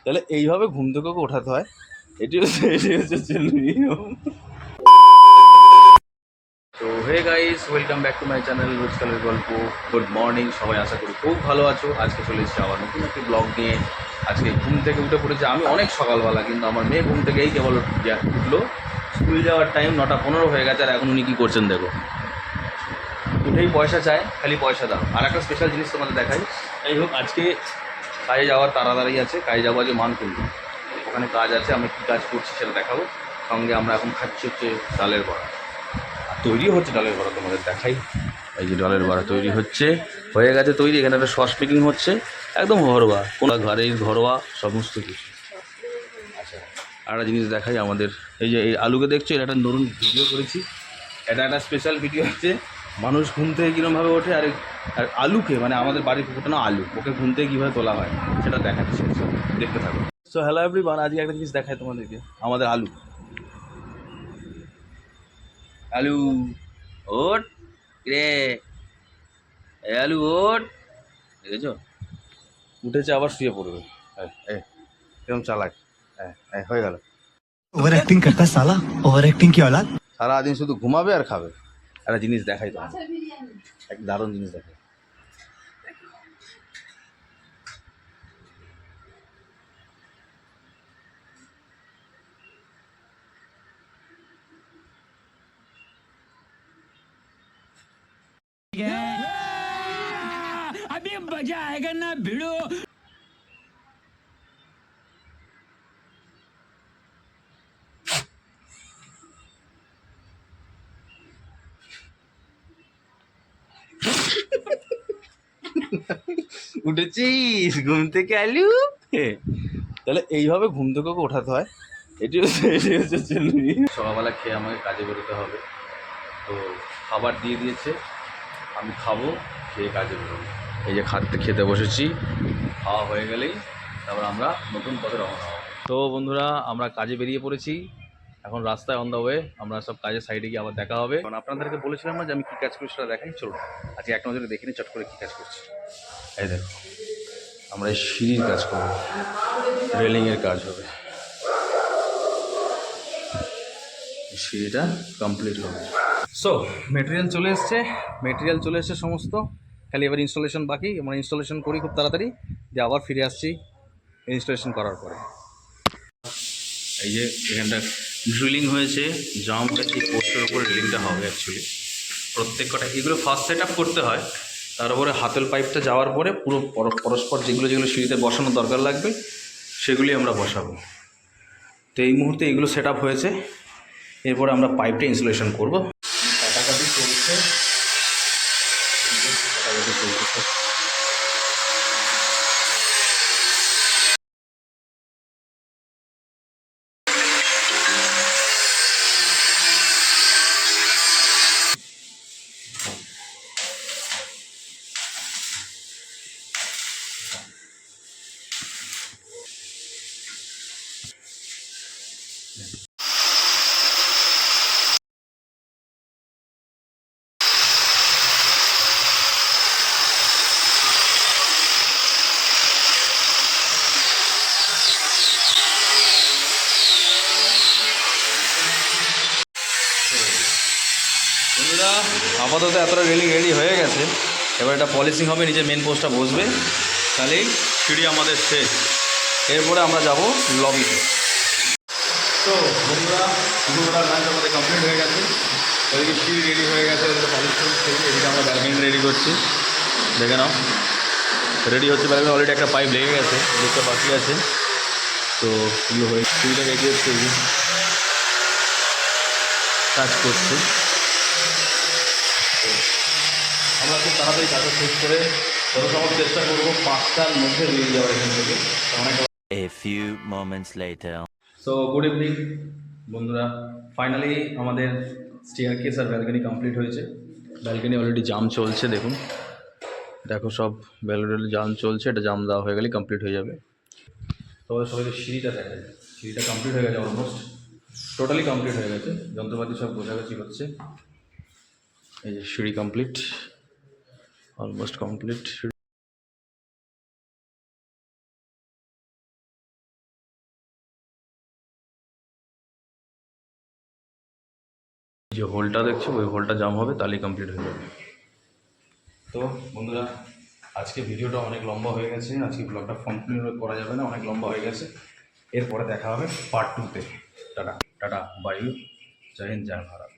তাহলে এইভাবে ঘুম থেকে ওঠাতে হয়। এটি হচ্ছে নিয়ম। তো hey guys, welcome back to my channel রোজকালের গল্প। গুড মর্নিং সবাই, আশা করি খুব ভালো আছো। আজকে চলে এসেছি আবার নতুন একটি ব্লগ নিয়ে। আজকে ঘুম থেকে উঠে পড়েছে আমি অনেক সকালবেলা, কিন্তু আমার মেয়ে ঘুম থেকে এই কেবল উঠলো। স্কুল যাওয়ার টাইম 9:15 হয়ে গেছে, আর এখন উনি কী করছেন দেখো। উঠেই পয়সা চায়, খালি পয়সা দাও। আর একটা স্পেশাল জিনিস তোমাদের দেখাই। যাই হোক, আজকে কাজে যাওয়ার তাড়াতাড়ি আছে, কাজে যাবো আজকে মানকুণ্ডু। ওখানে কাজ আছে, আমি কী কাজ করছি সেটা দেখাবো। সঙ্গে আমরা এখন খাচ্ছি হচ্ছে ডালের বড়া। আর তৈরিও হচ্ছে ডালের বড়া, তোমাদের দেখাই। এই যে ডালের বড়া তৈরি হচ্ছে, হয়ে গেছে তৈরি। এখানে একটা সস মেকিং হচ্ছে, একদম ঘরোয়া, কোনো ঘরোয়া সমস্ত কিছু। আচ্ছা, আর একটা জিনিস দেখাই আমাদের। এই যে এই আলুকে দেখছো, এটা একটা নতুন ভিডিও করেছি। এটা একটা স্পেশাল ভিডিও হচ্ছে, মানুষ ঘুম থেকে কীরকমভাবে ওঠে, আর আলুকে, মানে আমাদের বাড়ির ফুটানো আলু, ওকে ঘুম থেকে কীভাবে তোলা হয় সেটা দেখাচ্ছি। দেখতে থাকো। সো হ্যালো এভরিওয়ান, আজকে একটা জিনিস দেখাই তোমাদেরকে। আমাদের আলু, আলু ওট রে, আলু ওট, দেখেছো? উঠেছে, আবার শুয়ে পড়বে। এরকম চালাক। হয়ে গেল। ओवर एक्टिंग करता है साला, ओवर एक्टिंग की औलाद। সারাদিন শুধু ঘুমাবে আর খাবে। একটা জিনিস দেখাই তো, এক দারুণ জিনিস দেখাই। अभी मजा आएगा ना भिड़ो। উঠেছিস ঘুম থেকে আলু? তাহলে এইভাবে ঘুম থেকে ওঠাতে হয়। এটি হচ্ছে সকালবেলা খেয়ে আমাকে কাজে বেরোতে হবে। তো খাবার দিয়ে দিয়েছে, আমি খাবো, খেয়ে কাজে বেরোবো। এই যে খেতে বসেছি, খাওয়া হয়ে গেলেই তারপর আমরা নতুন পথে রওনা হবো। তো বন্ধুরা, আমরা কাজে বেরিয়ে পড়েছি, এখন রাস্তায় অন দ্য ওয়ে। আমরা সব কাজের সাইডে গিয়ে আবার দেখা হবে। কারণ আপনাদেরকে বলেছিলাম না যে আমি কী কাজ করছি সেটা দেখাই। চলুন আজকে এক নজরে দেখিনি চট করে কী কাজ করছি। এই দেখো, আমরা এই সিঁড়ির কাজ করবো, রেলিংয়ের কাজ হবে। সিঁড়িটা কমপ্লিট হবে। সো মেটেরিয়াল চলে এসছে সমস্ত, খালি এবার ইনস্টলেশন বাকি। আমরা ইনস্টলেশন করি খুব তাড়াতাড়ি, দিয়ে আবার ফিরে আসছি ইনস্টলেশন করার পরে। এই যে এখানটা ড্রিলিং হয়েছে, জাম হয়েছে, এই পোস্টের উপরে ড্রিলিংটা হবে অ্যাকচুয়ালি। প্রত্যেক কটা এগুলো ফার্স্ট সেট আপ করতে হয়, তারপরে হাতল পাইপটা যাওয়ার পরে পুরো পরস্পর যেগুলো সিঁড়িতে বসানো দরকার লাগবে সেগুলি আমরা বসাবো। তো এই মুহূর্তে এগুলো সেট আপ হয়েছে, এরপরে আমরা পাইপটা ইনস্টলেশন করবো। কাটাকাটি চলছে। বন্ধুরা, আপাতত এতটা রেলিং রেডি হয়ে গেছে, এবার এটা পলিশিং হবে, নিচে মেন পোস্টটা বসবে, তাহলেই সিঁড়ি আমাদের শেষ। এরপরে আমরা যাব লবিতে। তো বন্ধুরা, দুপুরবেলার লাঞ্চ আমাদের কমপ্লিট হয়ে গেছে। ওইদিকে সিঁড়ি রেডি হয়ে গেছে, ওইদিকে পলিশ থেকে এদিকে আমরা ব্যালকনি রেডি করছি। দেখে নাও, রেডি হচ্ছে ব্যালকনি। অলরেডি একটা পাইপ লেগে গেছে, দেখতে বাকি আছে। তো এগুলো হয়ে সিঁড়িটা রেডি হচ্ছে, কাজ করছে। আমরা খুব তাড়াতাড়ি কাজটা শেষ করে যত সম্ভব চেষ্টা করবো 5টার মধ্যে বেরিয়ে যাওয়ার এখান থেকে। A few moments later. So good evening বন্ধুরা, ফাইনালি আমাদের স্টেয়ারকেস আর ব্যালকনি কমপ্লিট হয়েছে। ব্যালকনি অলরেডি জাম চলছে, দেখো সব ব্যালকনি জাম চলছে। এটা জাম দেওয়া হয়ে গেলে কমপ্লিট হয়ে যাবে। তোমাদের সবাই সিঁড়িটা দেখা যায়, সিঁড়িটা কমপ্লিট হয়ে গেছে, অলমোস্ট টোটালি কমপ্লিট হয়ে গেছে। যন্ত্রপাতি সব গোছাগাছি হচ্ছে। এই যে সিঁড়ি কমপ্লিট, অলমোস্ট কমপ্লিট। যে হোলটা দেখছো ওই হোলটা জাম হবে, তাহলেই কমপ্লিট হয়ে যাবে। তো বন্ধুরা, আজকে ভিডিওটা অনেক লম্বা হয়ে গেছে, আজকে ব্লগটা কন্টিনিউ করা যাবে না, অনেক লম্বা হয়ে গেছে। এরপরে দেখা হবে পার্ট 2-তে। টাটা টাটা, বাই, জয় হিন্দ, জয় ভারত।